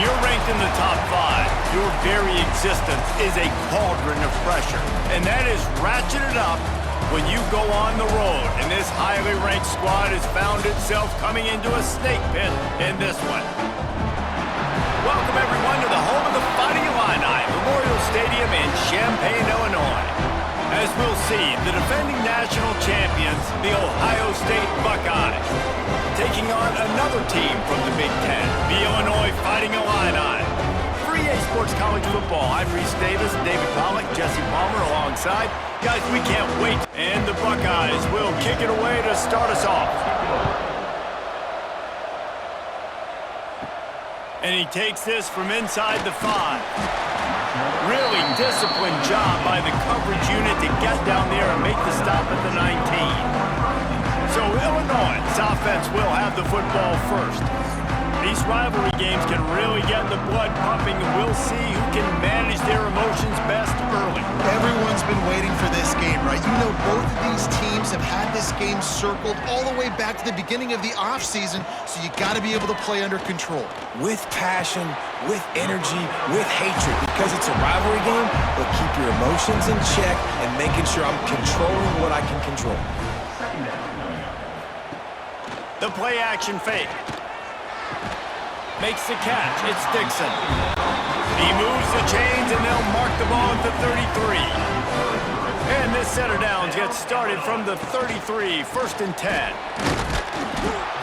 you're ranked in the top 5, your very existence is a cauldron of pressure. And that is ratcheted up when you go on the road. And this highly ranked squad has found itself coming into a snake pit in this one. Welcome, everyone, to the home of the Fighting Illini, Memorial Stadium in Champaign, Illinois. As we'll see, the defending national champions, the Ohio State Buckeyes, taking on another team from the Big Ten, the Illinois Fighting Illini. For EA Sports College Football, I'm Reese Davis, David Pollack, Jesse Palmer alongside. Guys, we can't wait. And the Buckeyes will kick it away to start us off. And he takes this from inside the 5. Really disciplined job by the coverage unit to get down there and make the stop at the 19. So Illinois' offense will have the football first. These rivalry games can really get the blood pumping, and we'll see who can manage their emotions best early. Everyone's been waiting for this game, right? You know, both of these teams have had this game circled all the way back to the beginning of the offseason, so you got to be able to play under control. With passion, with energy, with hatred, because it's a rivalry game, but keep your emotions in check and making sure I'm controlling what I can control. The play action fake. Makes the catch. It's Dixon. He moves the chains, and they'll mark the ball at the 33. And this set of downs gets started from the 33, 1st and 10.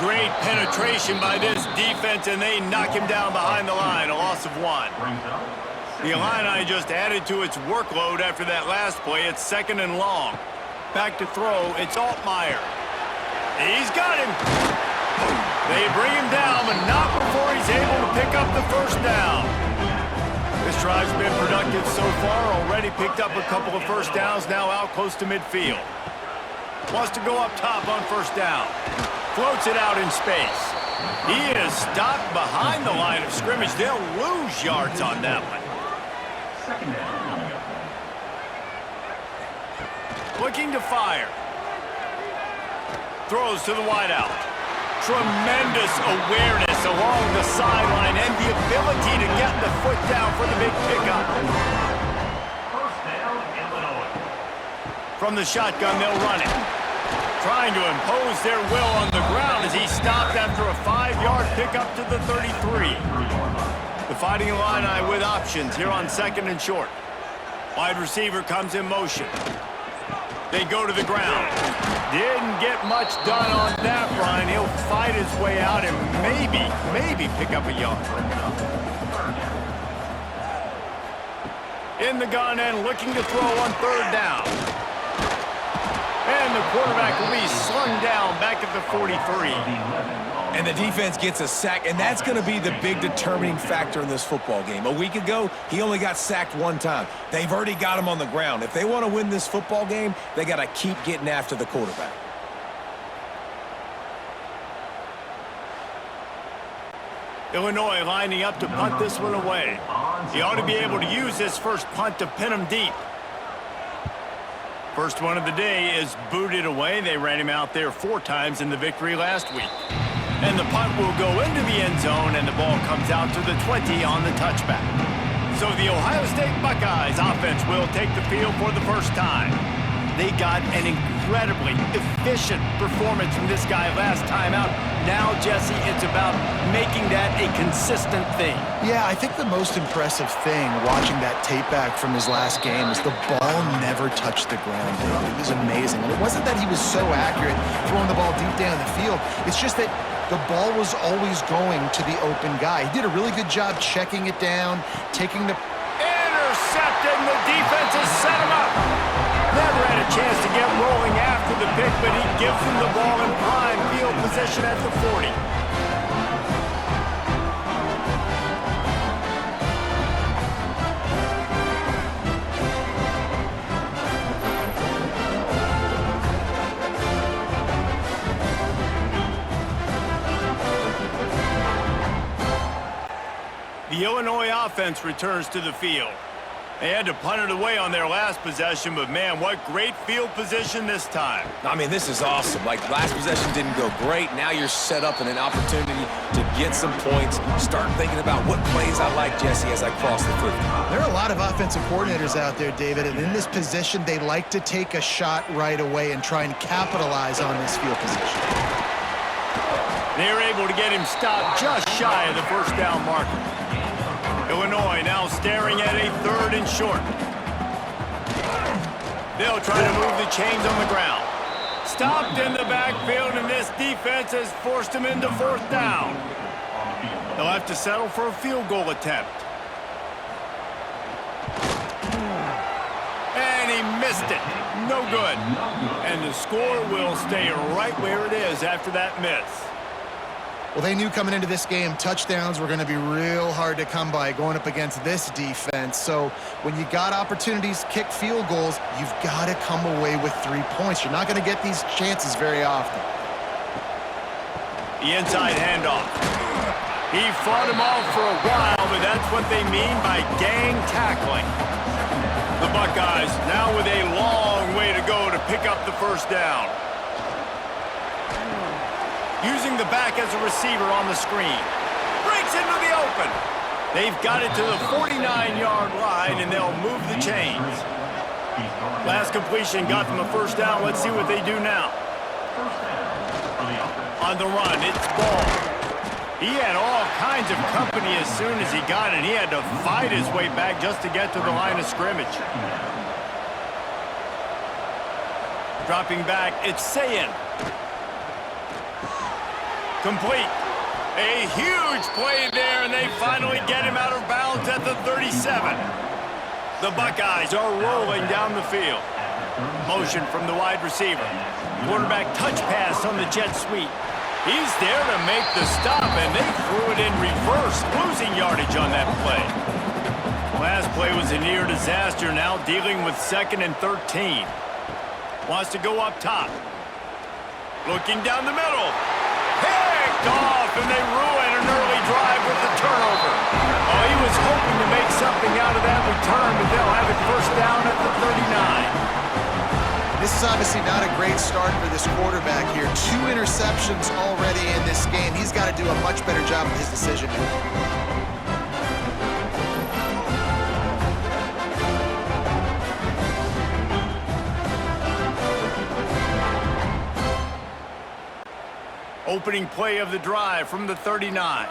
Great penetration by this defense, and they knock him down behind the line, a loss of 1. The Illini just added to its workload after that last play. It's 2nd and long. Back to throw. It's Altmaier. He's got him. They bring him down, but not before he's able to pick up the first down. This drive's been productive so far, already picked up a couple of first downs, now out close to midfield. Wants to go up top on first down. Floats it out in space. He is stopped behind the line of scrimmage. They'll lose yards on that one. Looking to fire. Throws to the wideout. Tremendous awareness along the sideline and the ability to get the foot down for the big pickup. First down, Illinois. From the shotgun, they'll run it. Trying to impose their will on the ground as he stopped after a 5-yard pickup to the 33. The Fighting Illini with options here on 2nd and short. Wide receiver comes in motion. They go to the ground. Didn't get much done on that run. He'll fight his way out and maybe pick up a yard. In the gun and looking to throw on 3rd down. And the quarterback will be slung down back at the 43. And the defense gets a sack, and that's going to be the big determining factor in this football game. A week ago, he only got sacked 1 time. They've already got him on the ground. If they want to win this football game, they got to keep getting after the quarterback. Illinois lining up to punt this one away. He ought to be able to use this first punt to pin him deep. First one of the day is booted away. They ran him out there 4 times in the victory last week. And the punt will go into the end zone, and the ball comes out to the 20 on the touchback. So the Ohio State Buckeyes offense will take the field for the first time. They got an incredibly efficient performance from this guy last time out. Now, Jesse, it's about making that a consistent thing. Yeah, I think the most impressive thing watching that tape back from his last game is the ball never touched the ground, David. It was amazing. And it wasn't that he was so accurate throwing the ball deep down the field. It's just that the ball was always going to the open guy. He did a really good job checking it down, taking the... Intercepted, and the defense has set him up. Never had a chance to get rolling after the pick, but he gives him the ball in prime field position at the 40. The Illinois offense returns to the field. They had to punt it away on their last possession, but man, what great field position this time. I mean, this is awesome. Like, last possession didn't go great. Now you're set up in an opportunity to get some points. Start thinking about what plays I like, Jesse, as I cross the 50. There are a lot of offensive coordinators out there, David, and in this position, they like to take a shot right away and try and capitalize on this field position. They were able to get him stopped just shy of the first down marker. Illinois now staring at a 3rd and short. They'll try to move the chains on the ground. Stopped in the backfield, and this defense has forced him into 4th down. They'll have to settle for a field goal attempt. And he missed it. No good. And the score will stay right where it is after that miss. Well, they knew coming into this game, touchdowns were going to be real hard to come by going up against this defense. So when you got opportunities to kick field goals, you've got to come away with 3 points. You're not going to get these chances very often. The inside handoff. He fought him off for a while, but that's what they mean by gang tackling. The Buckeyes now with a long way to go to pick up the first down. Using the back as a receiver on the screen. Breaks into the open. They've got it to the 49-yard line, and they'll move the chains. Last completion got them a first down. Let's see what they do now. On the run, it's Ball. He had all kinds of company as soon as he got it. He had to fight his way back just to get to the line of scrimmage. Dropping back, it's Sayin. Complete. A huge play there, and they finally get him out of bounds at the 37. The Buckeyes are rolling down the field. Motion from the wide receiver. Quarterback touch pass on the jet sweep. He's there to make the stop, and they threw it in reverse, losing yardage on that play. Last play was a near disaster, now dealing with 2nd and 13. Wants to go up top. Looking down the middle. Picked off, and they ruin an early drive with the turnover. Oh, he was hoping to make something out of that return, but they'll have it first down at the 39. This is obviously not a great start for this quarterback here. 2 interceptions already in this game. He's got to do a much better job with his decision making. Opening play of the drive from the 39.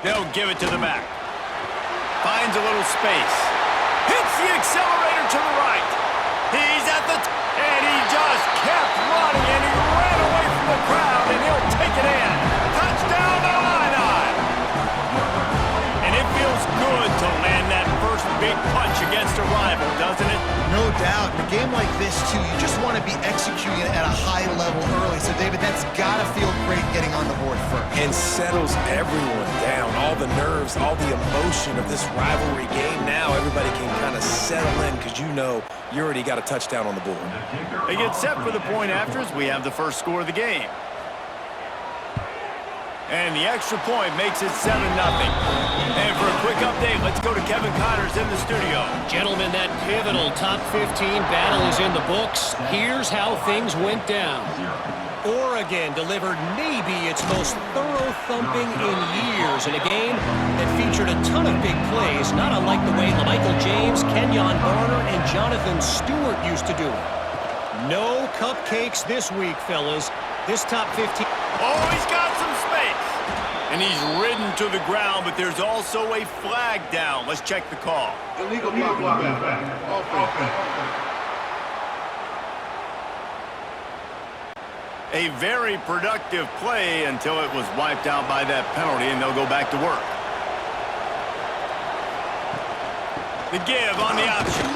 They'll give it to the back. Finds a little space. Hits the accelerator to the right. He's at the and he just kept running, and he ran away from the crowd, and he'll take it in. Touchdown to Illinois. And it feels good to land that first big punch against a rival, doesn't it? No doubt. In a game like this, too, you just want to be executing it at a high level early. So, David, that's got to feel great getting on the board first. And settles everyone down. All the nerves, all the emotion of this rivalry game. Now everybody can kind of settle in because you know you already got a touchdown on the board. They get set for the point after as we have the first score of the game. And the extra point makes it 7-0. And for a quick update, let's go to Kevin Connors in the studio. Gentlemen, that pivotal top 15 battle is in the books. Here's how things went down. Oregon delivered maybe its most thorough thumping in years in a game that featured a ton of big plays, not unlike the way Michael James, Kenyon Barner, and Jonathan Stewart used to do it. No cupcakes this week, fellas. This top 15... Oh, he's got some space. And he's ridden to the ground, but there's also a flag down. Let's check the call. Illegal blocking back. Offense. A very productive play until it was wiped out by that penalty, and they'll go back to work. The give on the option.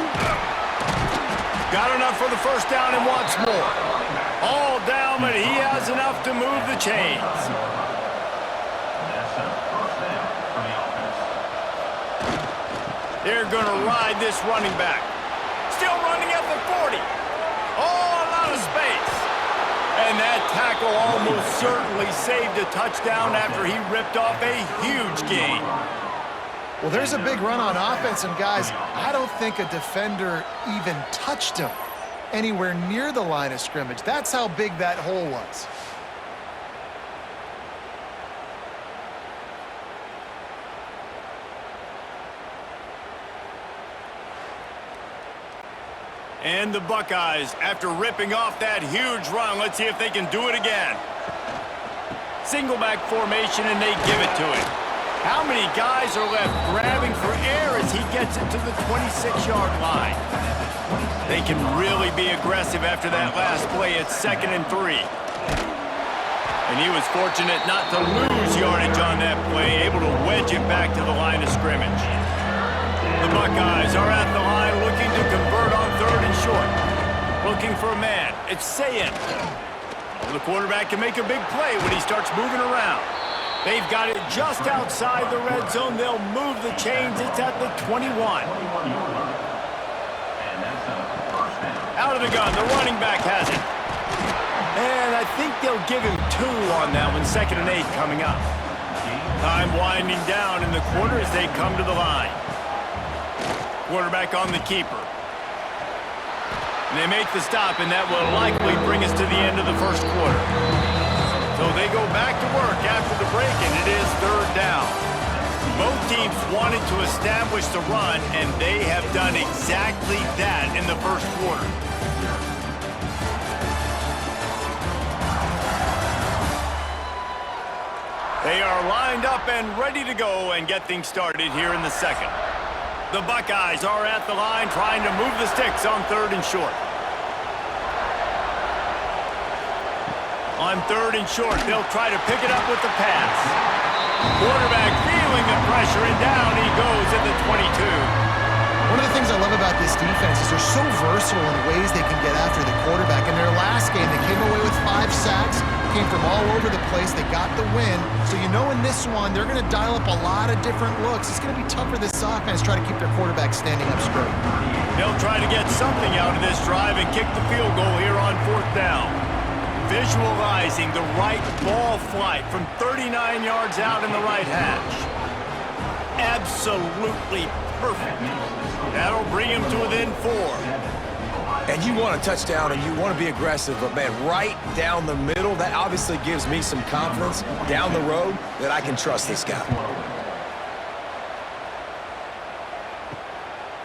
Got enough for the first down and wants more. All down, but he has enough to move the chains. They're going to ride this running back. Still running at the 40. Oh, a lot of space. And that tackle almost certainly saved a touchdown after he ripped off a huge gain. Well, there's a big run on offense, and guys, I don't think a defender even touched him anywhere near the line of scrimmage. That's how big that hole was. And the Buckeyes, after ripping off that huge run, let's see if they can do it again. Single back formation, and they give it to him. How many guys are left grabbing for air as he gets it to the 26-yard line? They can really be aggressive after that last play. It's 2nd and 3. And he was fortunate not to lose yardage on that play, able to wedge it back to the line of scrimmage. The Buckeyes are at the line looking to convert on 3rd and short. Looking for a man. It's Sayin. The quarterback can make a big play when he starts moving around. They've got it just outside the red zone. They'll move the chains. It's at the 21. Out of the gun. The running back has it. And I think they'll give him 2 on that one. 2nd and 8 coming up. Time winding down in the quarter as they come to the line. Quarterback on the keeper. And they make the stop, and that will likely bring us to the end of the first quarter. So they go back to work after the break, and it is 3rd down. Both teams wanted to establish the run, and they have done exactly that in the first quarter. They are lined up and ready to go and get things started here in the second. The Buckeyes are at the line trying to move the sticks on 3rd and short. On 3rd and short, they'll try to pick it up with the pass. Quarterback feeling the pressure, and down he goes at the 22. One of the things I love about this defense is they're so versatile in ways they can get after the quarterback. In their last game, they came away with 5 sacks, came from all over the place. They got the win. So you know in this one, they're going to dial up a lot of different looks. It's going to be tough for this offense try to keep their quarterback standing up straight. They'll try to get something out of this drive and kick the field goal here on 4th down. Visualizing the right ball flight from 39 yards out in the right hash. Absolutely perfect. That'll bring him to within 4. And you want a touchdown and you want to be aggressive, but man, right down the middle, that obviously gives me some confidence down the road that I can trust this guy.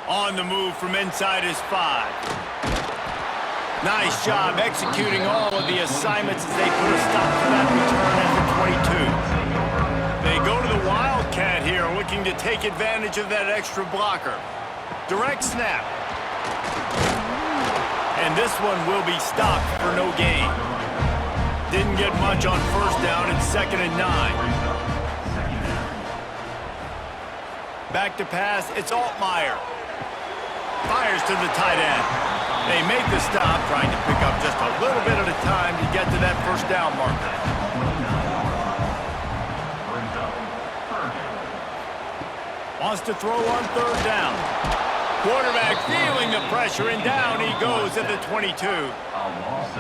On the move from inside his 5. Nice job executing all of the assignments as they put a stop to that return at the 22. They go to the Wildcat here, looking to take advantage of that extra blocker. Direct snap. And this one will be stopped for no gain. Didn't get much on 1st down. It's 2nd and 9. Back to pass. It's Altmaier. Fires to the tight end. They make the stop, trying to pick up just a little bit at a time to get to that 1st down marker. Wants to throw on 3rd down. Quarterback feeling the pressure, and down he goes at the 22.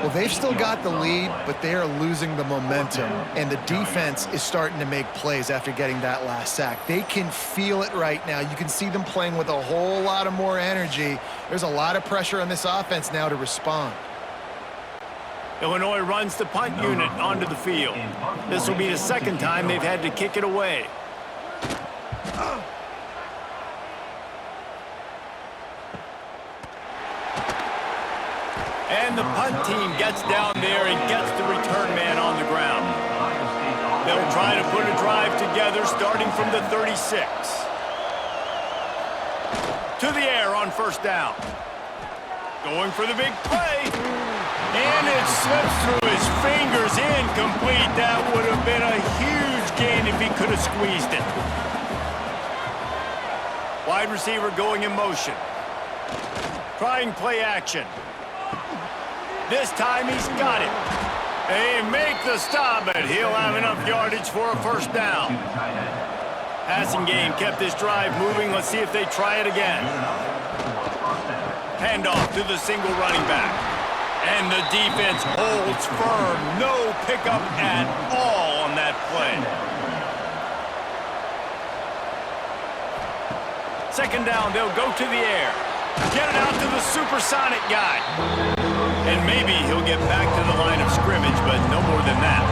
Well, they've still got the lead, but they are losing the momentum, and the defense is starting to make plays after getting that last sack. They can feel it right now. You can see them playing with a whole lot of more energy. There's a lot of pressure on this offense now to respond. Illinois runs the punt unit onto the field. This will be the 2nd time they've had to kick it away. And the punt team gets down there and gets the return man on the ground. They'll try to put a drive together starting from the 36. To the air on 1st down. Going for the big play. And it slips through his fingers, incomplete. That would have been a huge gain if he could have squeezed it. Wide receiver going in motion. Trying play action. This time he's got it. They make the stop, but he'll have enough yardage for a 1st down. Passing game kept this drive moving. Let's see if they try it again. Handoff to the single running back. And the defense holds firm. No pickup at all on that play. Second down, they'll go to the air. Get it out to the supersonic guy. And maybe he'll get back to the line of scrimmage, but no more than that.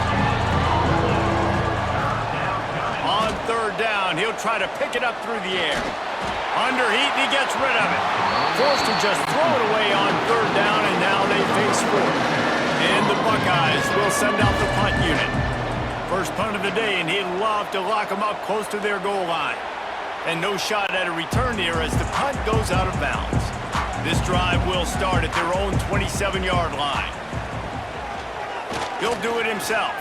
On third down, he'll try to pick it up through the air. Under heat, and he gets rid of it. Forced to just throw it away on third down, and now they face fourth. And the Buckeyes will send out the punt unit. First punt of the day, and he'd love to lock them up close to their goal line. And no shot at a return here as the punt goes out of bounds. This drive will start at their own 27-yard line. He'll do it himself.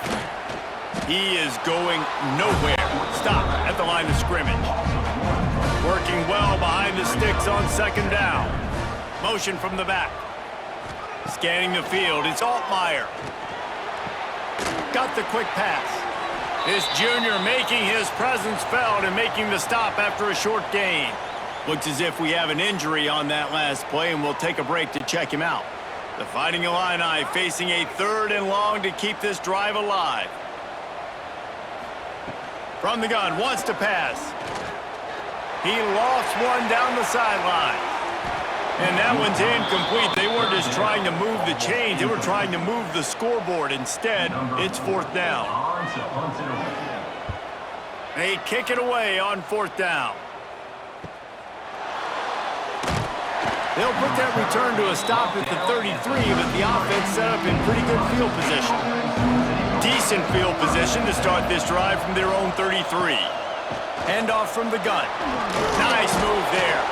He is going nowhere. Stop at the line of scrimmage. Working well behind the sticks on second down. Motion from the back. Scanning the field, it's Altmaier. Got the quick pass. This junior making his presence felt and making the stop after a short gain. Looks as if we have an injury on that last play, and we'll take a break to check him out. The Fighting Illini facing a third and long to keep this drive alive. From the gun, wants to pass. He lofts one down the sideline. And that one's incomplete. They weren't just trying to move the chains. They were trying to move the scoreboard. Instead, it's fourth down. They kick it away on fourth down. They'll put that return to a stop at the 33, but the offense set up in pretty good field position. Decent field position to start this drive from their own 33. Handoff from the gun. Nice move there.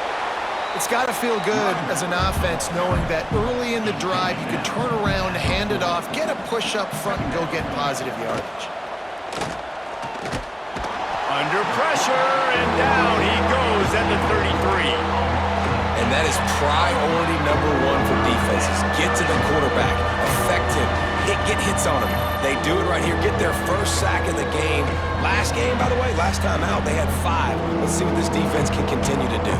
It's got to feel good as an offense knowing that early in the drive you can turn around, hand it off, get a push up front, and go get positive yardage. Under pressure, and down he goes at the 33. And that is priority number one for defenses. Get to the quarterback, affect him, get hits on him. They do it right here, get their first sack of the game. Last game, by the way, last time out, they had 5. Let's see what this defense can continue to do.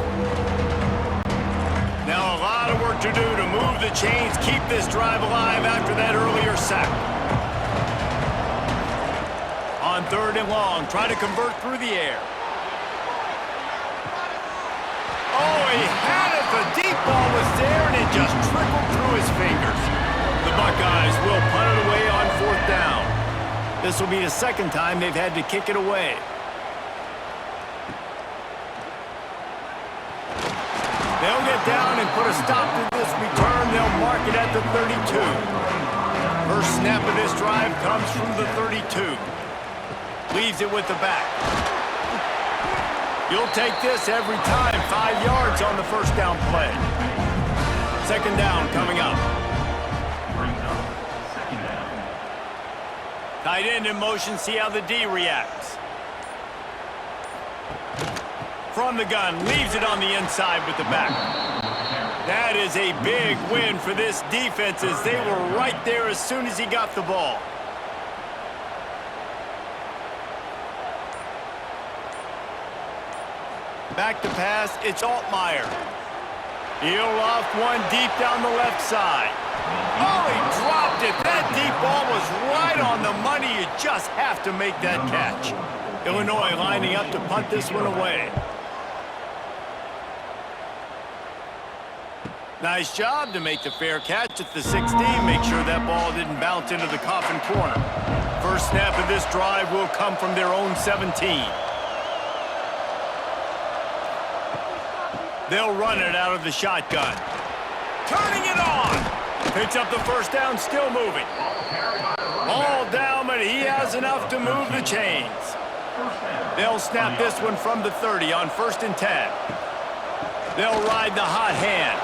Now a lot of work to do to move the chains, keep this drive alive after that earlier sack. On third and long, try to convert through the air. Oh, he had it. The deep ball was there, and it just trickled through his fingers. The Buckeyes will punt it away on fourth down. This will be the second time they've had to kick it away. They'll get down and put a stop to this return. They'll mark it at the 32. First snap of this drive comes from the 32. Leaves it with the back. You'll take this every time. 5 yards on the first down play. Second down coming up. Tight end in motion. See how the D reacts. From the gun, leaves it on the inside with the back. That is a big win for this defense as they were right there as soon as he got the ball. Back to pass, it's Altmaier. He'll loft one deep down the left side. Oh, he dropped it. That deep ball was right on the money. You just have to make that catch. Illinois lining up to punt this one away. Nice job to make the fair catch at the 16. Make sure that ball didn't bounce into the coffin corner. First snap of this drive will come from their own 17. They'll run it out of the shotgun. Turning it on. Picks up the first down, still moving. All down, but he has enough to move the chains. They'll snap this one from the 30 on 1st and 10. They'll ride the hot hand.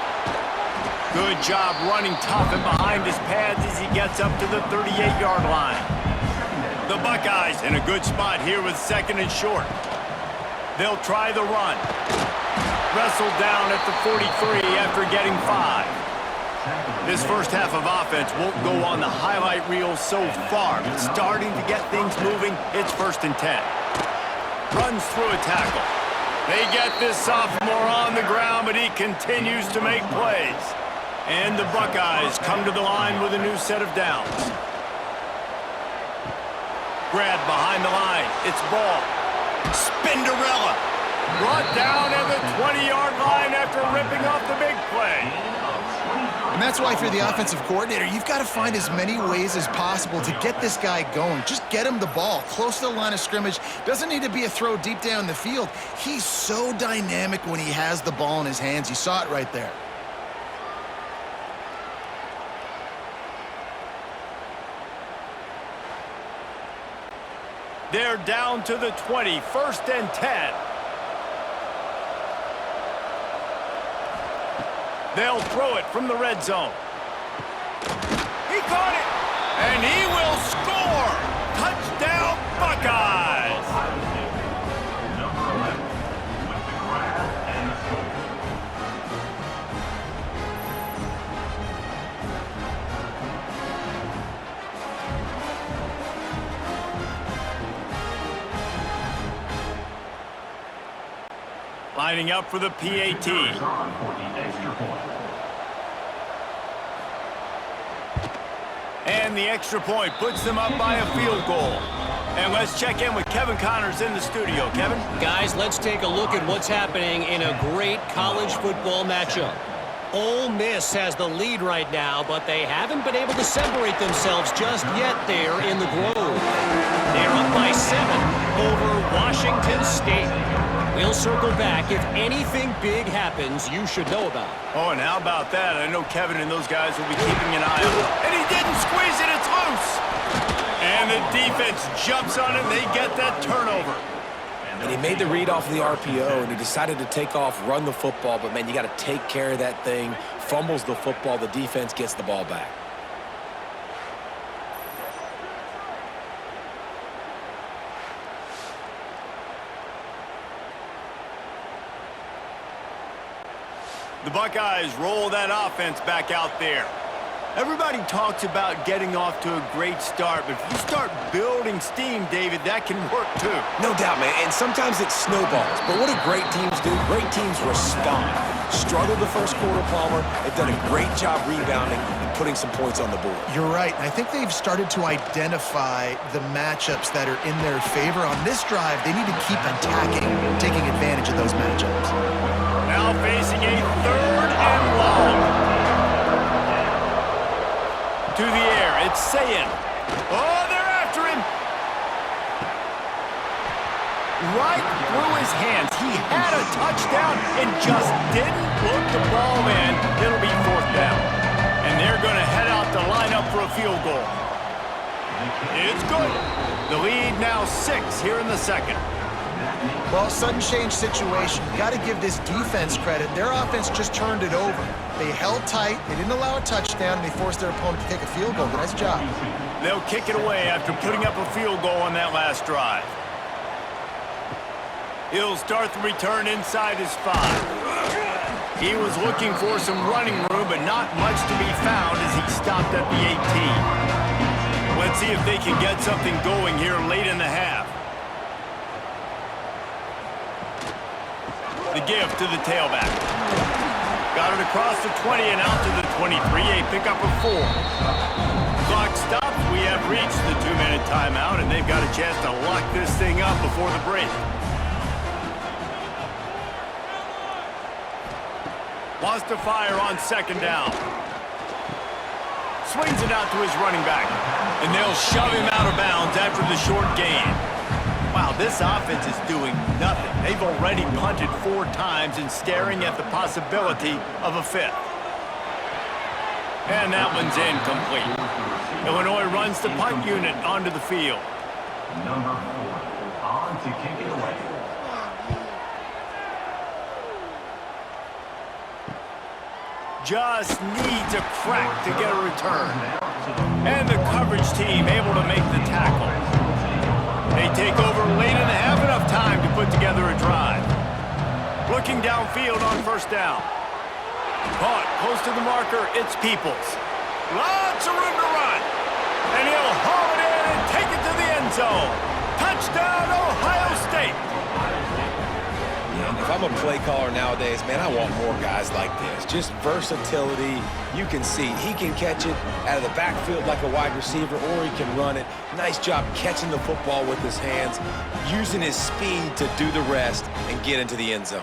Good job running tough and behind his pads as he gets up to the 38-yard line. The Buckeyes in a good spot here with second and short. They'll try the run. Wrestled down at the 43 after getting 5. This first half of offense won't go on the highlight reel so far, but starting to get things moving, it's 1st and 10. Runs through a tackle. They get this sophomore on the ground, but he continues to make plays. And the Buckeyes come to the line with a new set of downs. Grab behind the line. It's ball. Spinderella. Brought down at the 20-yard line after ripping off the big play. And that's why if you're the offensive coordinator, you've got to find as many ways as possible to get this guy going. Just get him the ball close to the line of scrimmage. Doesn't need to be a throw deep down the field. He's so dynamic when he has the ball in his hands. You saw it right there. They're down to the 20, 1st and 10. They'll throw it from the red zone. He caught it, and he will score. Touchdown, Buckeyes. Number 11 with the grab and score. Lining up for the PAT. On for the extra point. And the extra point puts them up by a field goal. And let's check in with Kevin Connors in the studio. Kevin? Guys, let's take a look at what's happening in a great college football matchup. Ole Miss has the lead right now, but they haven't been able to separate themselves just yet there in the Grove. They're up by 7 over Washington State. We'll circle back. If anything big happens, you should know about it. Oh, and how about that? I know Kevin and those guys will be keeping an eye on it. And he didn't squeeze it. It's loose. And the defense jumps on it, and they get that turnover. And he made the read off of the RPO, and he decided to take off, run the football. But, man, you got to take care of that thing. Fumbles the football. The defense gets the ball back. The Buckeyes roll that offense back out there. Everybody talks about getting off to a great start, but if you start building steam, David, that can work too. No doubt, man, and sometimes it snowballs. But what do great teams do? Great teams respond. Struggled the first quarter, Palmer. They've done a great job rebounding and putting some points on the board. You're right. And I think they've started to identify the matchups that are in their favor. On this drive, they need to keep attacking, taking advantage of those matchups. Now facing a 3rd and long. To the air, it's Sayin. Oh, they're after him. Right through his hands. He had a touchdown and just didn't look the ball in. It'll be 4th down. And they're going to head out to line up for a field goal. It's good. The lead now 6 here in the 2nd. Well, sudden change situation. You got to give this defense credit. Their offense just turned it over. They held tight. They didn't allow a touchdown, and they forced their opponent to take a field goal. Nice job. They'll kick it away after putting up a field goal on that last drive. He'll start the return inside his 5. He was looking for some running room, but not much to be found as he stopped at the 18. Let's see if they can get something going here late in the half. The give to the tailback. Got it across the 20 and out to the 23. A pickup of 4. Clock stops. We have reached the 2-minute timeout, and they've got a chance to lock this thing up before the break. Wants to fire on 2nd down. Swings it out to his running back. And they'll shove him out of bounds after the short gain. Wow, this offense is doing nothing. They've already punted 4 times and staring at the possibility of a 5th. And that one's incomplete. Illinois runs the punt unit onto the field. Number 4 on to kick it away. Just needs a crack to get a return. And the coverage team able to make the tackle. They take over late in the half, enough time to put together a drive. Looking downfield on 1st down. Caught close to the marker, it's Peoples. Lots of room to run. And he'll haul it in and take it to the end zone. Touchdown, Ohio State. Yeah, and if if I'm a play caller nowadays, man, I want more guys like this. Just versatility. You can see he can catch it out of the backfield like a wide receiver, or he can run it. Nice job catching the football with his hands, using his speed to do the rest and get into the end zone.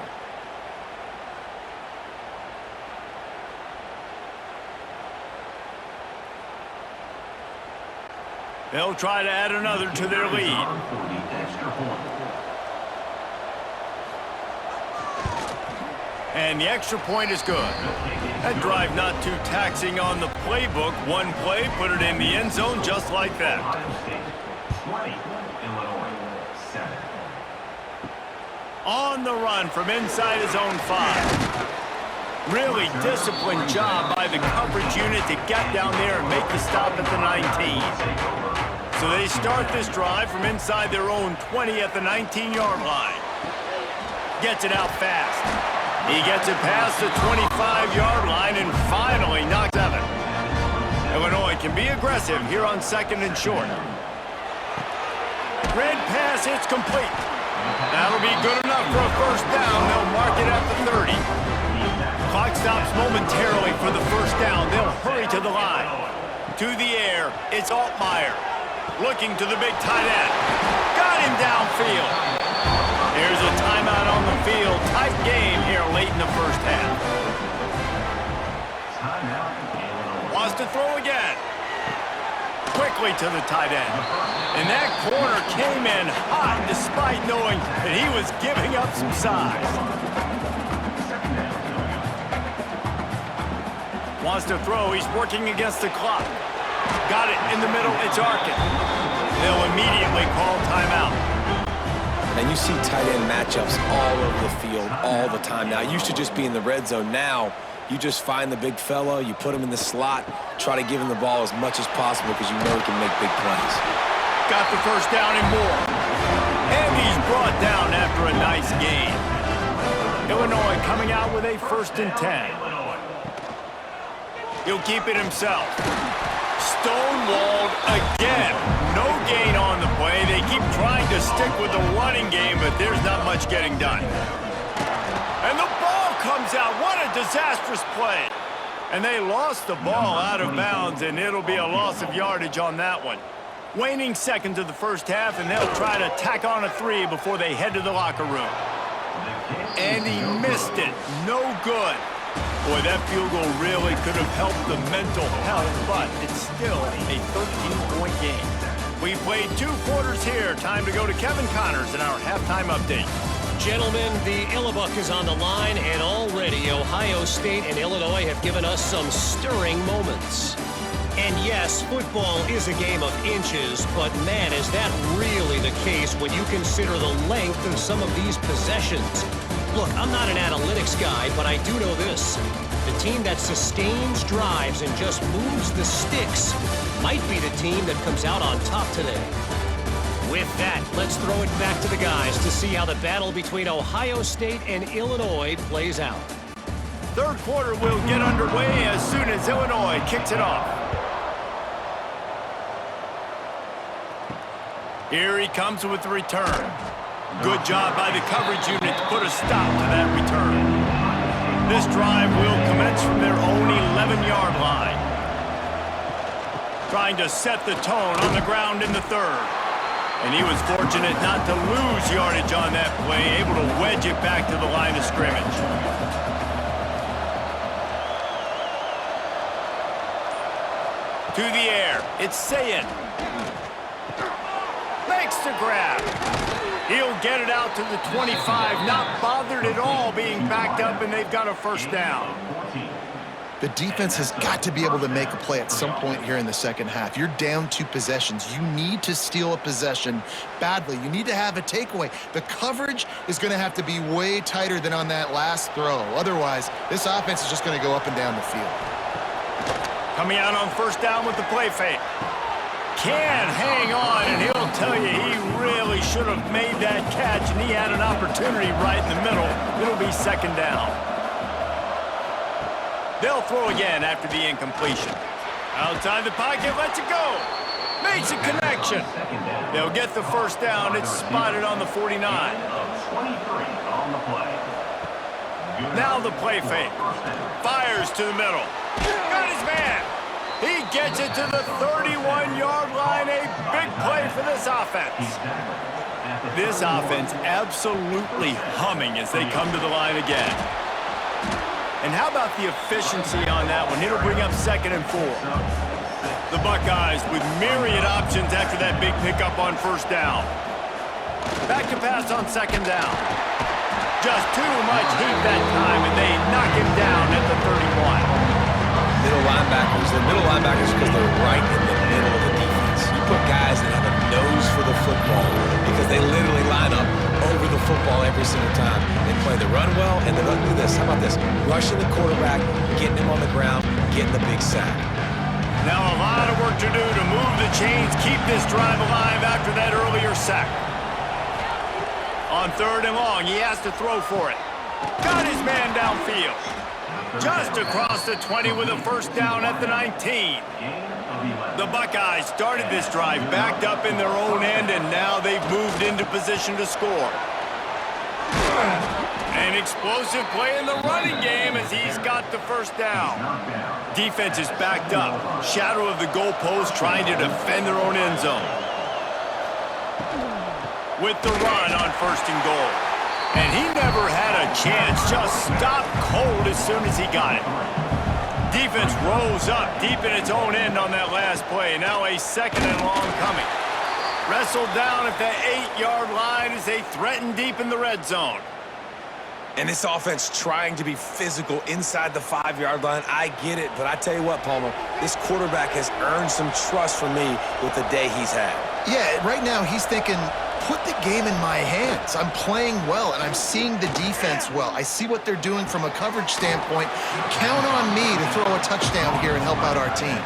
They'll try to add another to their lead. And the extra point is good. That drive not too taxing on the playbook. One play, put it in the end zone just like that. On the run from inside his own 5. Really disciplined job by the coverage unit to get down there and make the stop at the 19. So they start this drive from inside their own 20 at the 19-yard line. Gets it out fast. He gets it past the 25-yard line and finally knocks 7. Illinois can be aggressive here on 2nd and short. Red pass, it's complete. That'll be good enough for a first down. They'll mark it at the 30. Clock stops momentarily for the first down. They'll hurry to the line. To the air, it's Altmaier. Looking to the big tight end. Got him downfield. There's a timeout on the field. Tight game here late in the first half. Wants to throw again. Quickly to the tight end. And that corner came in hot despite knowing that he was giving up some size. Wants to throw. He's working against the clock. Got it in the middle. It's Arkin. They'll immediately call timeout. And you see tight end matchups all over the field all the time. Now, it used to just be in the red zone. Now, you just find the big fella, you put him in the slot, try to give him the ball as much as possible because you know he can make big plays. Got the first down and more. And he's brought down after a nice gain. Illinois coming out with a 1st and 10. He'll keep it himself. Stonewalled again. No gain on the play. They keep trying to stick with the running game, but there's not much getting done. And the ball comes out. What a disastrous play. And they lost the ball out of bounds, and it'll be a loss of yardage on that one. Waning seconds of the first half, and they'll try to tack on a 3 before they head to the locker room. And he missed it. No good. Boy, that field goal really could have helped the mental health, but it's still a 13-point game. We played 2 quarters here. Time to go to Kevin Connors in our halftime update. Gentlemen, the Illibuck is on the line, and already Ohio State and Illinois have given us some stirring moments. And yes, football is a game of inches, but man, is that really the case when you consider the length of some of these possessions. Look, I'm not an analytics guy, but I do know this. The team that sustains drives and just moves the sticks might be the team that comes out on top today. With that, let's throw it back to the guys to see how the battle between Ohio State and Illinois plays out. Third quarter will get underway as soon as Illinois kicks it off. Here he comes with the return. Good job by the coverage unit to put a stop to that return. This drive will commence from their own 11-yard line. Trying to set the tone on the ground in the third. And he was fortunate not to lose yardage on that play, able to wedge it back to the line of scrimmage. To the air, it's Sayin. Makes the grab. He'll get it out to the 25, not bothered at all being backed up, and they've got a first down. The defense has got to be able to make a play at some point here in the second half. You're down 2 possessions. You need to steal a possession badly. You need to have a takeaway. The coverage is going to have to be way tighter than on that last throw. Otherwise, this offense is just going to go up and down the field. Coming out on first down with the play fake. Can hang on, and he'll tell you he really should have made that catch, and he had an opportunity right in the middle. It'll be second down. They'll throw again after the incompletion. Outside the pocket, lets it go. Makes a connection. They'll get the first down. It's spotted on the 49. 23 on the play. Now the play fake. Fires to the middle. Got his man. He gets it to the 31-yard line. A big play for this offense. This offense absolutely humming as they come to the line again. And how about the efficiency on that one? It'll bring up 2nd and 4. The Buckeyes with myriad options after that big pickup on 1st down. Back to pass on 2nd down. Just too much heat that time, and they knock him down at the 31. Middle linebackers because they're right in the middle of the defense. You put guys that have a nose for the football because they literally line up over the football every single time. They play the run well, and they're going to do this. How about this? Rushing the quarterback, getting him on the ground, getting the big sack. Now a lot of work to do to move the chains, keep this drive alive after that earlier sack. On 3rd and long, he has to throw for it. Got his man downfield. Just across the 20 with a 1st down at the 19. The Buckeyes started this drive backed up in their own end, and now they've moved into position to score. An explosive play in the running game as he's got the 1st down. Defense is backed up. Shadow of the goalpost trying to defend their own end zone. With the run on 1st and goal. And he never had a chance, just stopped cold as soon as he got it. Defense rose up deep in its own end on that last play. Now a 2nd and long coming. Wrestled down at the 8-yard line as they threaten deep in the red zone. And this offense trying to be physical inside the 5-yard line. I get it, but I tell you what, Palmer, this quarterback has earned some trust from me with the day he's had. Yeah, right now he's thinking, put the game in my hands. I'm playing well, and I'm seeing the defense well. I see what they're doing from a coverage standpoint. Count on me to throw a touchdown here and help out our team.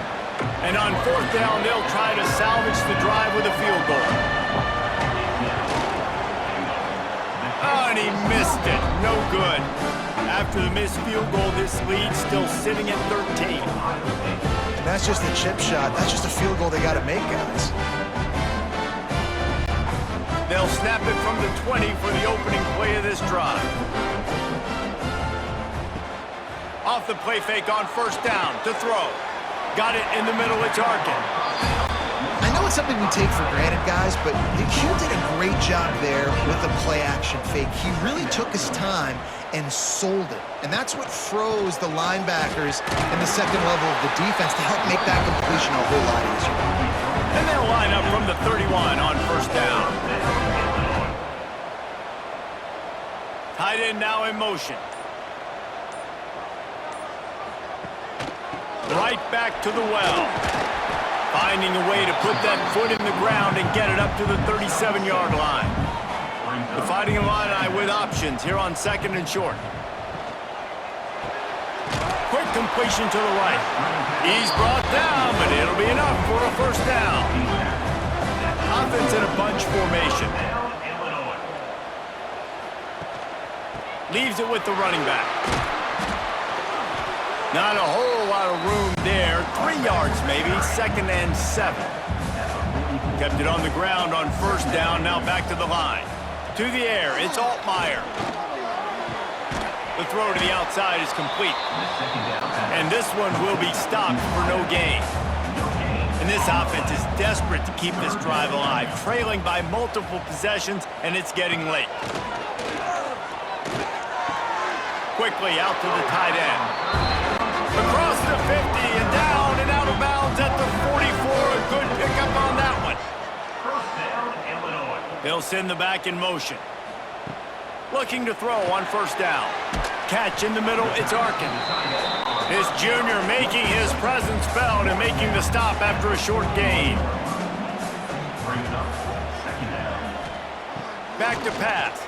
And on 4th down, they'll try to salvage the drive with a field goal. Oh, and he missed it. No good. After the missed field goal, this lead still sitting at 13. And that's just a chip shot. That's just a field goal they got to make, guys. They'll snap it from the 20 for the opening play of this drive. Off the play fake on 1st down to throw. Got it in the middle, it's Arkin. I know it's something we take for granted, guys, but Hugh did a great job there with the play-action fake. He really took his time and sold it. And that's what froze the linebackers in the 2nd level of the defense to help make that completion a whole lot easier. And they'll line up from the 31 on 1st down. Tight end now in motion. Right back to the well. Finding a way to put that foot in the ground and get it up to the 37-yard line. The Fighting Illini with options here on 2nd and short. Quick completion to the right. He's brought down, but it'll be enough for a 1st down. Offense in a bunch formation. Leaves it with the running back. Not a whole lot of room there. 3 yards maybe, 2nd and 7. Kept it on the ground on 1st down, now back to the line. To the air, it's Altmaier. The throw to the outside is complete. And this one will be stopped for no gain. And this offense is desperate to keep this drive alive, trailing by multiple possessions, and it's getting late. Quickly out to the tight end. Across the 50 and down and out of bounds at the 44. A good pickup on that one. 1st down, Illinois. They'll send the back in motion. Looking to throw on 1st down. Catch in the middle, it's Arkin. This junior making his presence felt and making the stop after a short gain. Bring it up. 2nd down. Back to pass.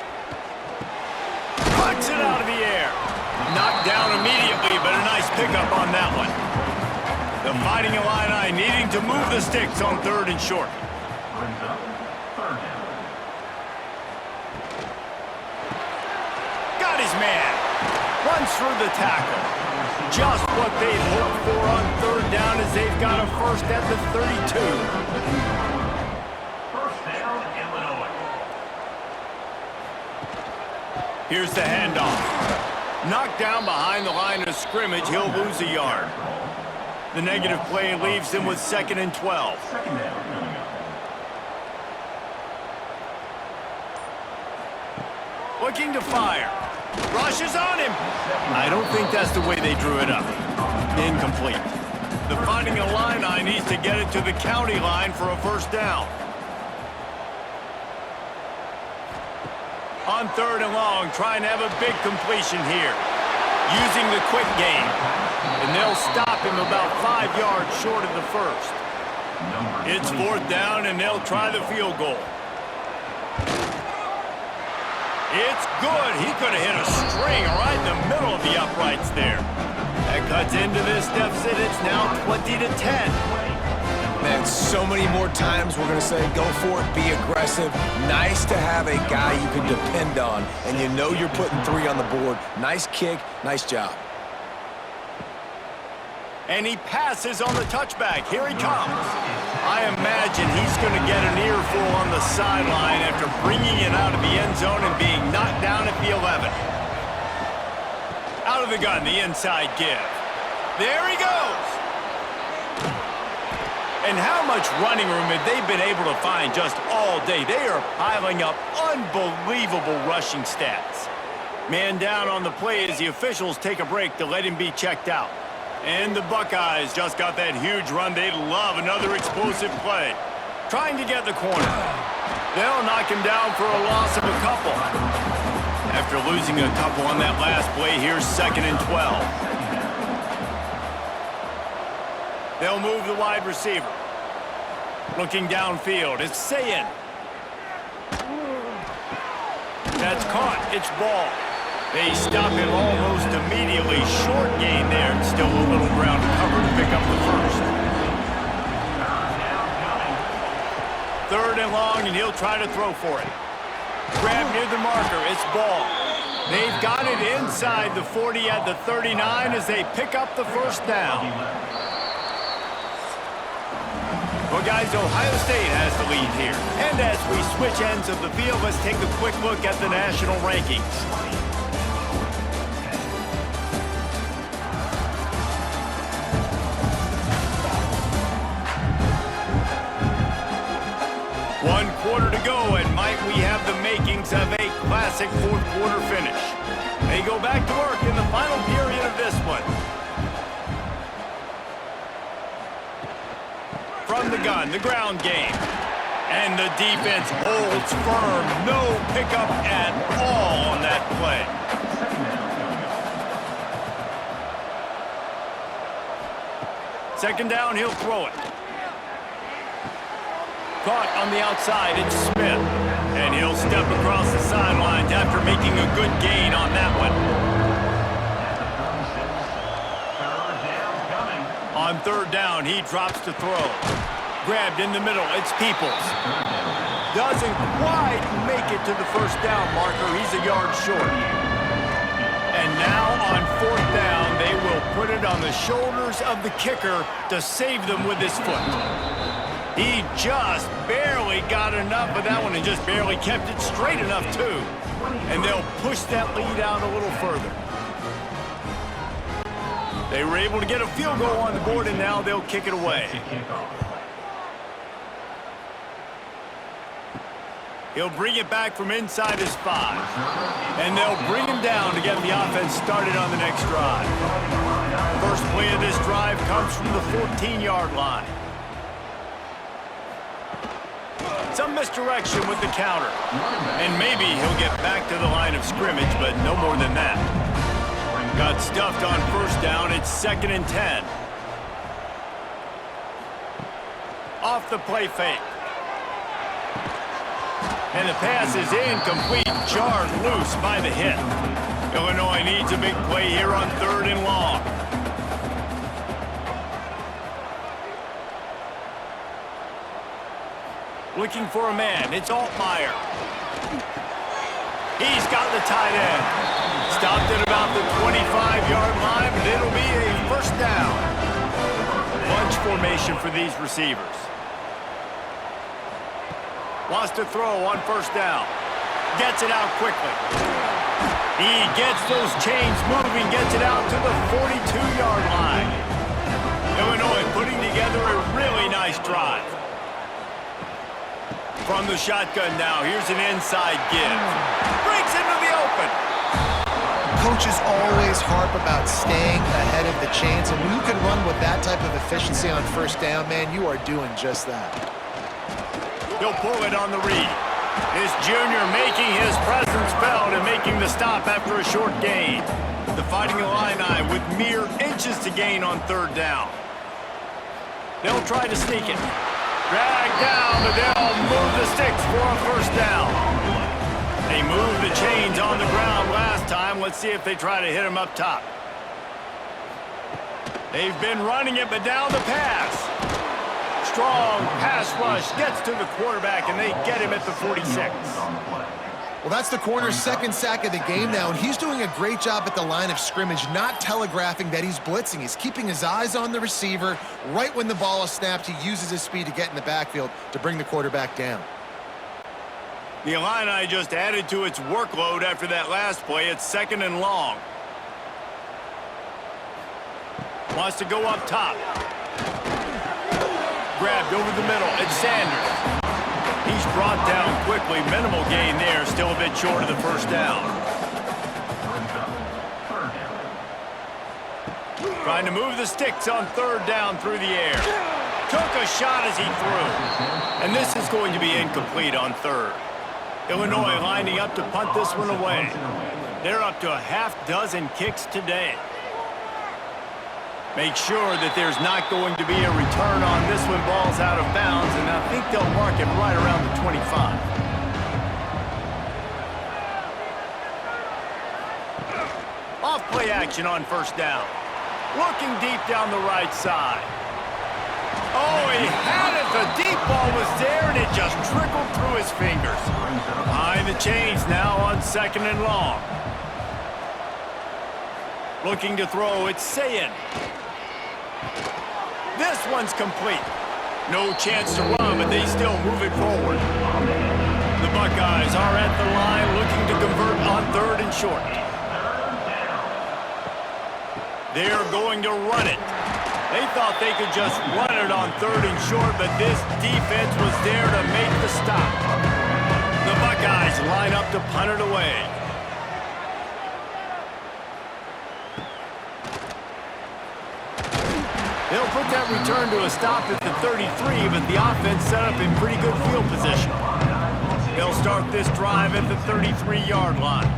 Puts it out of the air. Knocked down immediately, but a nice pickup on that one. The Fighting Illini needing to move the sticks on 3rd and short. Brings up 3rd down. Got his man. Runs through the tackle. Just what they'd hoped for on 3rd down as they've got a 1st at the 32. 1st down, Illinois. Here's the handoff. Knocked down behind the line of scrimmage, he'll lose a yard. The negative play leaves him with 2nd and 12. Second down coming up. Looking to fire. Rushes on him. I don't think that's the way they drew it up. Incomplete. The Fighting Illini needs to get it to the county line for a first down. On 3rd and long, trying to have a big completion here. Using the quick game. And they'll stop him about 5 yards short of the first. It's 4th down, and they'll try the field goal. It's good. He could have hit a string right in the middle of the uprights there. That cuts into this deficit. It's now 20-10. Man, so many more times we're going to say, go for it, be aggressive. Nice to have a guy you can depend on, and you know you're putting 3 on the board. Nice kick, nice job. And he passes on the touchback. Here he comes. I imagine he's going to get an earful on the sideline after bringing it out of the end zone and being knocked down at the 11. Out of the gun, the inside give. There he goes. And how much running room have they been able to find just all day? They are piling up unbelievable rushing stats. Man down on the play as the officials take a break to let him be checked out. And the Buckeyes just got that huge run. They love another explosive play. Trying to get the corner. They'll knock him down for a loss of a couple. After losing a couple on that last play, here's 2nd and 12. They'll move the wide receiver. Looking downfield, it's Sayin. That's caught. It's ball. They stop him almost immediately. Short gain there. Still a little ground to cover to pick up the first. 3rd and long, and he'll try to throw for it. Grab near the marker. It's ball. They've got it inside the 40 at the 39 as they pick up the first down. Well, guys, Ohio State has the lead here. And as we switch ends of the field, let's take a quick look at the national rankings. One quarter to go, and might we have the makings of a classic 4th quarter finish. They go back to work in the final period of this one. From the gun, the ground game. And the defense holds firm. No pickup at all on that play. Second down, he'll throw it. Caught on the outside, it's Smith. And he'll step across the sidelines after making a good gain on that one. On 3rd down, he drops to throw. Grabbed in the middle, it's Peoples. Doesn't quite make it to the first down marker. He's a yard short. And now on 4th down, they will put it on the shoulders of the kicker to save them with his foot. He just barely got enough of that one and just barely kept it straight enough, too. And they'll push that lead out a little further. They were able to get a field goal on the board, and now they'll kick it away. He'll bring it back from inside his 5. And they'll bring him down to get the offense started on the next drive. First play of this drive comes from the 14-yard line. Some misdirection with the counter. And maybe he'll get back to the line of scrimmage, but no more than that. Got stuffed on 1st down. It's 2nd and 10. Off the play fake. And the pass is incomplete, jarred loose by the hit. Illinois needs a big play here on 3rd and long. Looking for a man, it's Altmaier. He's got the tight end. Stopped at about the 25-yard line, but it'll be a first down. Bunch formation for these receivers. Wants to throw on 1st down. Gets it out quickly. He gets those chains moving, gets it out to the 42-yard line. Illinois putting together a really nice drive. From the shotgun now, here's an inside give. Breaks into the open. Coaches always harp about staying ahead of the chains, and when you can run with that type of efficiency on first down, man, you are doing just that. He'll pull it on the read. This junior making his presence felt and making the stop after a short gain. The Fighting Illini with mere inches to gain on third down. They'll try to sneak it. Drag down, but they'll move the sticks for a first down. They moved the chains on the ground last time. Let's see if they try to hit him up top. They've been running it, but down the pass. Strong pass rush gets to the quarterback, and they get him at the 46. Well, that's the corner's second sack of the game now, and he's doing a great job at the line of scrimmage, not telegraphing that he's blitzing. He's keeping his eyes on the receiver. Right when the ball is snapped, he uses his speed to get in the backfield to bring the quarterback down. The Illini just added to its workload after that last play. It's second and long. Wants to go up top. Grabbed over the middle. It's Sanders. He's brought down quickly. Minimal gain there. Still a bit short of the first down. Trying to move the sticks on third down through the air. Took a shot as he threw. And this is going to be incomplete on third. Illinois lining up to punt this one away. They're up to a half dozen kicks today. Make sure that there's not going to be a return on this one. Ball's out of bounds, and I think they'll mark it right around the 25. Off play action on first down. Looking deep down the right side. Oh, he had it. The deep ball was there, and it just trickled through his fingers. Behind the chains now on second and long. Looking to throw, it's Sayin. This one's complete. No chance to run, but they still move it forward. The Buckeyes are at the line looking to convert on third and short. They're going to run it. They thought they could just run it on third and short, but this defense was there to make the stop. The Buckeyes line up to punt it away. They'll put that return to a stop at the 33, but the offense set up in pretty good field position. They'll start this drive at the 33-yard line.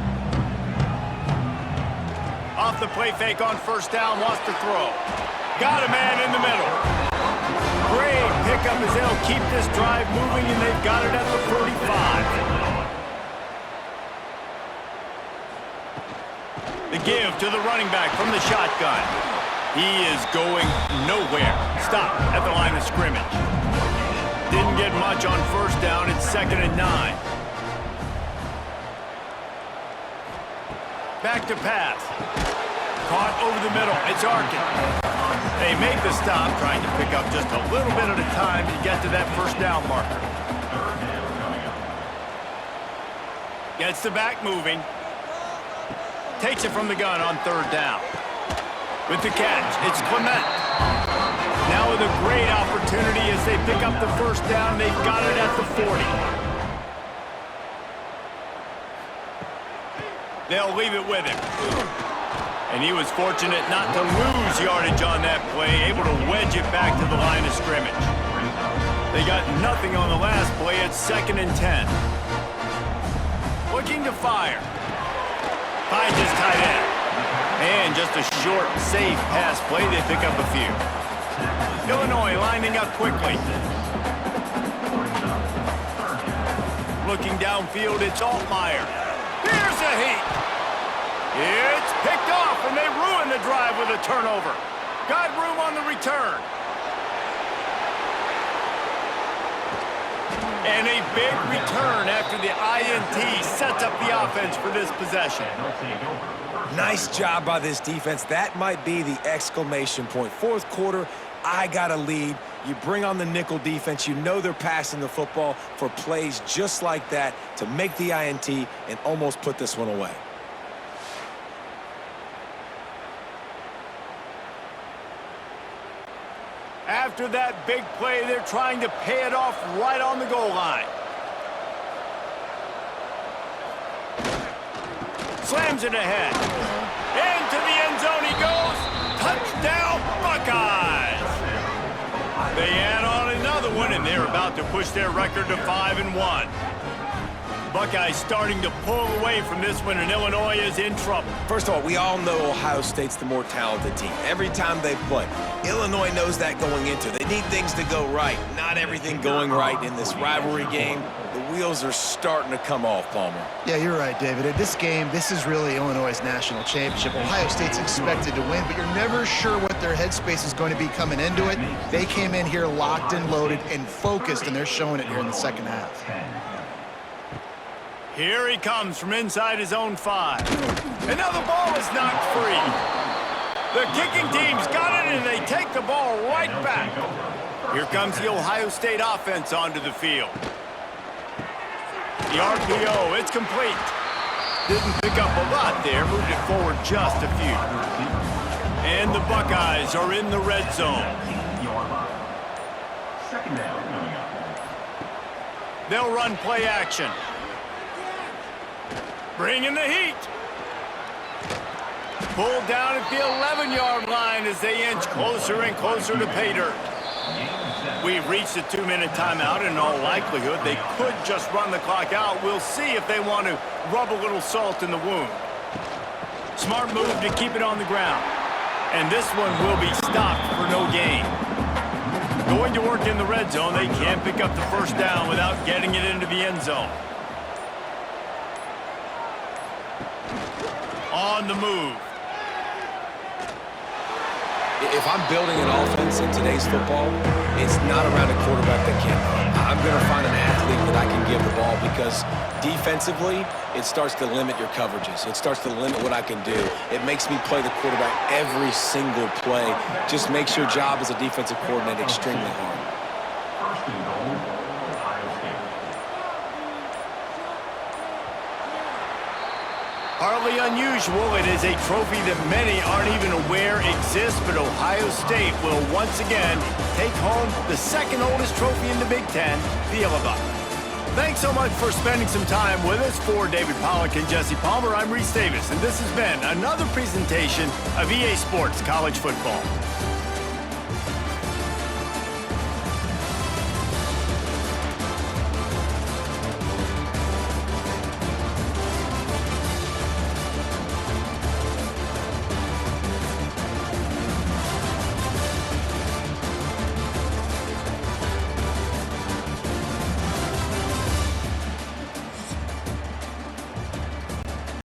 Off the play fake on first down, wants to throw. Got a man in the middle. Great pickup as they'll keep this drive moving, and they've got it at the 45. The give to the running back from the shotgun. He is going nowhere. Stop at the line of scrimmage. Didn't get much on first down. It's second and 9. Back to pass. Caught over the middle. It's Arkin. They make the stop, trying to pick up just a little bit at a time to get to that first down marker. Gets the back moving. Takes it from the gun on third down. With the catch, it's Clement. Now with a great opportunity as they pick up the first down. They've got it at the 40. They'll leave it with him. And he was fortunate not to lose yardage on that play, able to wedge it back to the line of scrimmage. They got nothing on the last play. It's second and 10. Looking to fire. Finds his tight end. And just a short, safe pass play. They pick up a few. Illinois lining up quickly. Looking downfield, it's Altmaier. Here's a heat. It's picked off, and they ruin the drive with a turnover. Got room on the return. And a big return after the INT sets up the offense for this possession. Nice job by this defense. That might be the exclamation point. Fourth quarter, I got a lead. You bring on the nickel defense. You know they're passing the football for plays just like that to make the INT and almost put this one away. After that big play, they're trying to pay it off right on the goal line. Slams it ahead. Into the end zone he goes. Touchdown, Buckeyes! They add on another one, and they're about to push their record to 5-1. Buckeyes starting to pull away from this one, and Illinois is in trouble. First of all, we all know Ohio State's the more talented team. Every time they play, Illinois knows that going into. They need things to go right. Not everything going right in this rivalry game. The wheels are starting to come off, Palmer. Yeah, you're right, David. At this game, this is really Illinois' national championship. Ohio State's expected to win, but you're never sure what their headspace is going to be coming into it. They came in here locked and loaded and focused, and they're showing it here in the second half. Here he comes from inside his own 5. And now the ball is knocked free. The kicking team's got it, and they take the ball right back. Here comes the Ohio State offense onto the field. The RPO, it's complete. Didn't pick up a lot there, moved it forward just a few. And the Buckeyes are in the red zone. Second down coming up. They'll run play action. Bring in the heat. Pulled down at the 11-yard line as they inch closer and closer to pay dirt. We've reached a 2-minute timeout, and in all likelihood, they could just run the clock out. We'll see if they want to rub a little salt in the wound. Smart move to keep it on the ground. And this one will be stopped for no gain. Going to work in the red zone, they can't pick up the first down without getting it into the end zone. On the move. If I'm building an offense in today's football, it's not around a quarterback that can run. I'm going to find an athlete that I can give the ball, because defensively, it starts to limit your coverages. It starts to limit what I can do. It makes me play the quarterback every single play. Just makes your job as a defensive coordinator extremely hard. First and goal, Ohio State. Hardly unusual. It is a trophy that many aren't even aware exists, but Ohio State will once again take home the second oldest trophy in the Big Ten, the Yellow Buck. Thanks so much for spending some time with us. For David Pollack and Jesse Palmer, I'm Reese Davis, and this has been another presentation of EA Sports College Football.